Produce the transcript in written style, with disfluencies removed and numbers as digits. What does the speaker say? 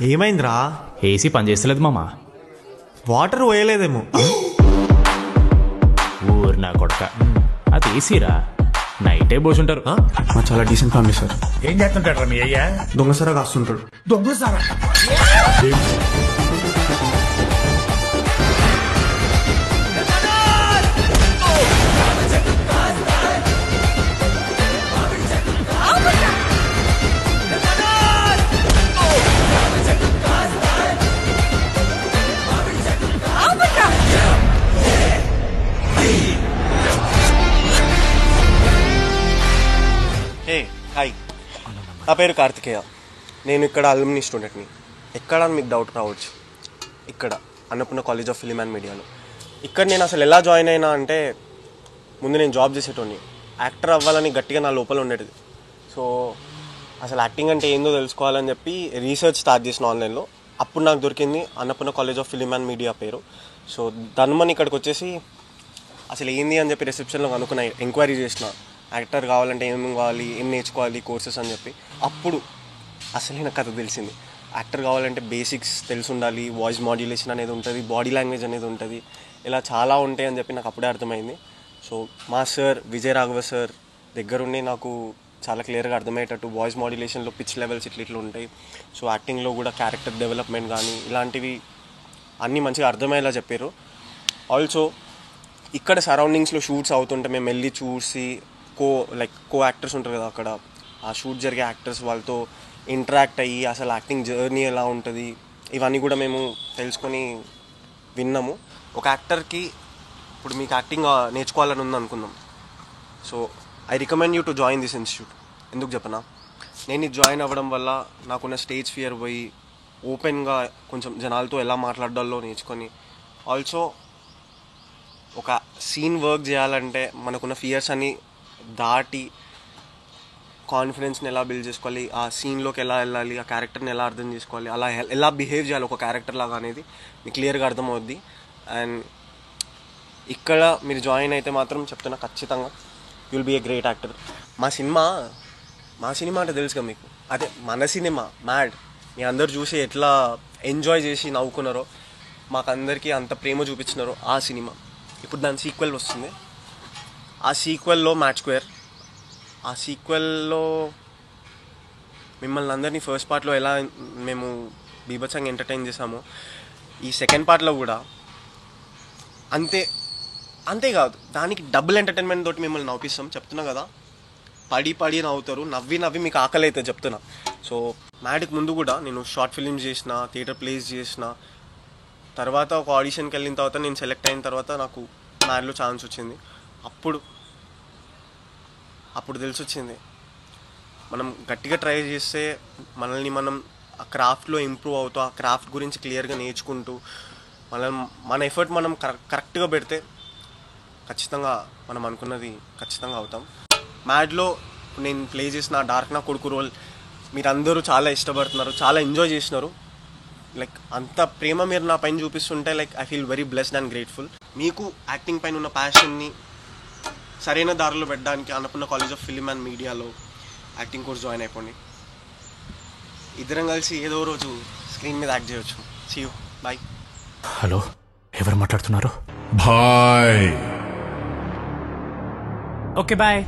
ఏమైందిరా? ఏసీ పని చేస్తలేదు మామ. వాటర్ పోయలేదేమో. ఊరు నా కొడక, అది ఏసీరా. నైటే పోసుంటారు. మా చాలా డీసెంట్ ఫ్యామిలీ సార్. ఏం చేస్తుంటాడు రా మీ అయ్యా? దొంగసరా కాస్తుంటాడు. దొంగసారా? హాయ్, నా పేరు కార్తికేయ. నేను ఇక్కడ అల్యూమినీ స్టూడెంట్ని. ఎక్కడ అని మీకు డౌట్ రావచ్చు. ఇక్కడ Annapurna college of film and మీడియాలో. ఇక్కడ నేను అసలు ఎలా జాయిన్ అయినా అంటే, ముందు నేను జాబ్ చేసేటోని, యాక్టర్ అవ్వాలని గట్టిగా నా లోపల ఉండేది. సో అసలు యాక్టింగ్ అంటే ఏందో తెలుసుకోవాలని చెప్పి రీసెర్చ్ స్టార్ట్ చేసిన ఆన్లైన్లో. అప్పుడు నాకు దొరికింది Annapurna college of film and media పేరు. సో ధనుమని ఇక్కడికి వచ్చేసి అసలు ఏంది అని చెప్పి రిసెప్షన్లో అనుకున్న, ఎంక్వైరీ చేసిన యాక్టర్ కావాలంటే ఏమేమి కావాలి, ఏం నేర్చుకోవాలి కోర్సెస్ అని చెప్పి. అప్పుడు అసలైన కథ తెలిసింది. యాక్టర్ కావాలంటే బేసిక్స్ తెలిసి ఉండాలి, వాయిస్ మాడ్యులేషన్ అనేది ఉంటుంది, బాడీ లాంగ్వేజ్ అనేది ఉంటుంది, ఇలా చాలా ఉంటాయి అని చెప్పి నాకు అప్పుడే అర్థమైంది. సో మా సార్ విజయ్ రాఘవ సార్ దగ్గరుండి నాకు చాలా క్లియర్గా అర్థమయ్యేటట్టు వాయిస్ మాడ్యులేషన్లో పిచ్ లెవెల్స్ ఇట్లా ఉంటాయి. సో యాక్టింగ్లో కూడా క్యారెక్టర్ డెవలప్మెంట్ కానీ ఇలాంటివి అన్నీ మంచిగా అర్థమయ్యేలా చెప్పారు. ఆల్సో ఇక్కడ సరౌండింగ్స్లో షూట్స్ అవుతుంటే మేము వెళ్ళి చూసి కో యాక్టర్స్ ఉంటారు కదా, అక్కడ ఆ షూట్ జరిగే యాక్టర్స్ వాళ్ళతో ఇంటరాక్ట్ అయ్యి అసలు యాక్టింగ్ జర్నీ ఎలా ఉంటుంది ఇవన్నీ కూడా మేము తెలుసుకొని విన్నాము. ఒక యాక్టర్కి ఇప్పుడు మీకు యాక్టింగ్ నేర్చుకోవాలని ఉంది అనుకుందాం. So I recommend you to join this institute. ఎందుకు చెప్పనా, నేను ఇది జాయిన్ అవ్వడం వల్ల నాకున్న స్టేజ్ ఫియర్ పోయి ఓపెన్గా కొంచెం జనాలతో ఎలా మాట్లాడాలో నేర్చుకొని, ఆల్సో ఒక సీన్ వర్క్ చేయాలంటే మనకున్న ఫియర్స్ అన్ని దాటి కాన్ఫిడెన్స్ని ఎలా బిల్డ్ చేసుకోవాలి, ఆ సీన్లోకి ఎలా వెళ్ళాలి, ఆ క్యారెక్టర్ని ఎలా అర్థం చేసుకోవాలి, అలా ఎలా బిహేవ్ చేయాలి ఒక క్యారెక్టర్ లాగా అనేది మీకు క్లియర్గా అర్థమవుద్ది. అండ్ ఇక్కడ మీరు జాయిన్ అయితే మాత్రం చెప్తున్నా, ఖచ్చితంగా you will be a great actor. మా సినిమా అంటే తెలుసుగా మీకు, అదే మన సినిమా మ్యాడ్. మీ అందరు చూసి ఎట్లా ఎంజాయ్ చేసి నవ్వుకున్నారో, మాకందరికీ అంత ప్రేమ చూపించినారో ఆ సినిమా. ఇప్పుడు దాని సీక్వెల్ వస్తుంది. ఆ సీక్వెల్లో మ్యాచ్ స్క్వేర్, ఆ సీక్వెల్లో మిమ్మల్ని అందరినీ ఫస్ట్ పార్ట్లో ఎలా మేము బీభత్సంగా ఎంటర్టైన్ చేసామో, ఈ సెకండ్ పార్ట్లో కూడా అంతేకాదు, దానికి డబుల్ ఎంటర్టైన్మెంట్ తోటి మిమ్మల్ని నవ్విస్తాం. చెప్తున్నా కదా, పడి నవ్వుతారు, నవ్వి మీకు ఆకలి అవుతుంది చెప్తున్నా. సో మ్యాడ్కి ముందు కూడా నేను షార్ట్ ఫిలిమ్స్ చేసిన, థియేటర్ ప్లేస్ చేసిన, తర్వాత ఒక ఆడిషన్కి వెళ్ళిన తర్వాత నేను సెలెక్ట్ అయిన తర్వాత నాకు మ్యాడ్లో ఛాన్స్ వచ్చింది. అప్పుడు తెలిసి వచ్చింది, మనం గట్టిగా ట్రై చేస్తే మనల్ని మనం ఆ క్రాఫ్ట్లో ఇంప్రూవ్ అవుతూ, ఆ క్రాఫ్ట్ గురించి క్లియర్గా నేర్చుకుంటూ మన ఎఫర్ట్ మనం కరెక్ట్గా పెడితే ఖచ్చితంగా మనం అనుకున్నది ఖచ్చితంగా అవుతాం. మ్యాడ్లో నేను ప్లే చేసిన డార్క్ నా కొడుకు రోల్ మీరందరూ చాలా ఇష్టపడుతున్నారు, చాలా ఎంజాయ్ చేసినారు. అంత ప్రేమ మీరు నా పైన చూపిస్తుంటే I feel very blessed and grateful. మీకు యాక్టింగ్ పైన ఉన్న ప్యాషన్ని సరైన దారిలో పెట్టడానికి Annapurna college of film and మీడియాలో యాక్టింగ్ కోర్స్ జాయిన్ అయిపోండి. ఇద్దరం కలిసి ఏదో రోజు స్క్రీన్ మీద యాక్ట్ చేయొచ్చు. See you, bye. హలో, ఎవరు మాట్లాడుతున్నారు? బాయ్. Okay bye.